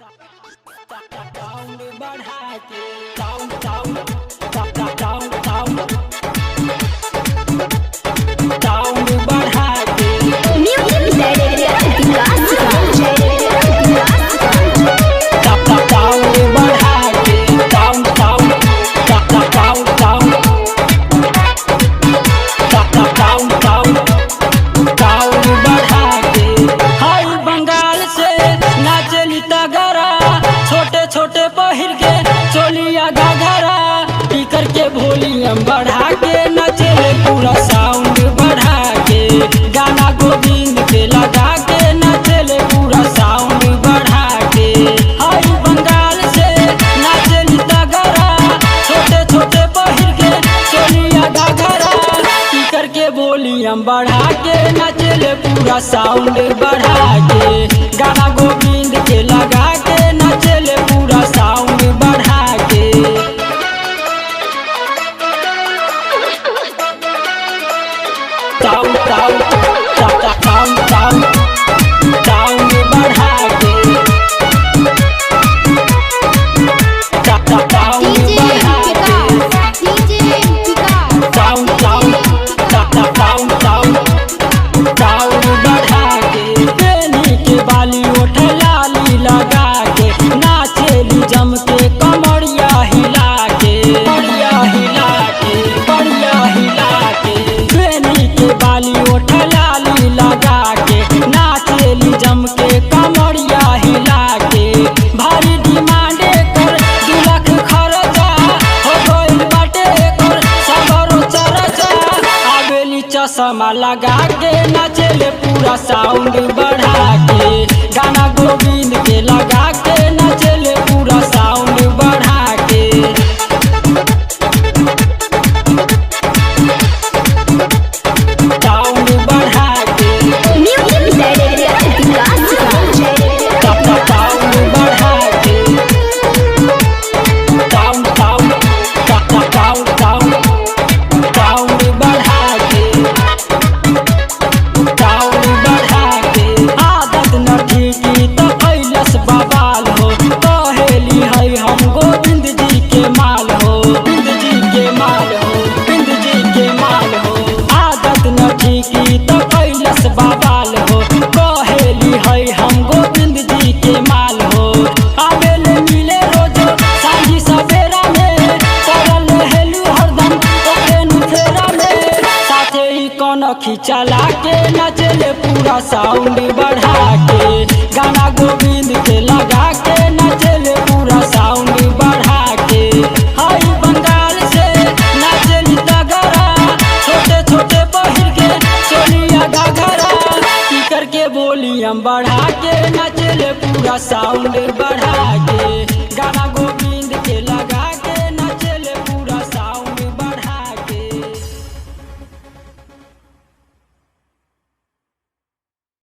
sound बढ़ा के sound sound sound sound sound बढ़ा के म्यूजिक डायरेक्टर साउंड बढ़ा के sound sound sound sound sound sound बढ़ा के हाय बंगाल से नाचली तगरा छोटे छोटे पहिर के चोलिया घाघरा पीकर के वॉल्यूम बढ़ा के नचले पूरा साउंड बढ़ा के गाना गोविंद के लगा के नचले पूरा साउंड बढ़ा के हाय बंगाल से नाचली तगरा छोटे छोटे पहिर के चोलिया घाघरा पीकर के वॉल्यूम बढ़ा के नचले पूरा साउंड बढ़ा के गाना गोविंद के लगा के नचले पूरा साउंड बढ़ा के sound sound sound sound sound बढ़ा के साउंड बढ़ा के sound sound sound sound sound बढ़ा के बेनी के बाली ओठ लाली लगा के नाचेली जम के कमरिया हिला के बढ़िया हिला के बढ़िया हिला के बेनी के बाली ओठ लाली लगा के नाचेली जम के कमरिया हिला के भारी डिमांडे कर 2 लाख खर्चा हो गइल बाटे कर सगरो चर्चा आवेली चश्मा लगा के नचले पूरा साउंड बढ़ा के गाना गोविंद के लगा के नचले पूरा साउंड बढ़ा के साउंड बढ़ा के म्यूजिक डायरेक्टर साउंड बढ़ा के sound sound sound sound sound बढ़ा के साउंड बढ़ा के आदत न ठीक तो कैलस बवाल हो कहेली है हम गोविंद जी के माल हो गोविंद जी के माल हो गोविंद जी के माल हो आदत न ठीक तो कैलस बवाल हो कहेली है हम गोविंद जी के माल हो आवेले मिले रोज सांझी सवेरा में करल हेलू हरदम ओकरे नुफेरा में साथे ही कौन खिचला के नचले पूरा साउंड बढ़ा के गाना गोविंद के लगा के नचले पूरा साउंड बढ़ा के हाय बंगाल से नचली तगरा छोटे छोटे पहिर के चोलिया घाघरा पीकर के वॉल्यूम बढ़ा के नचले पूरा साउंड बढ़ा के गाना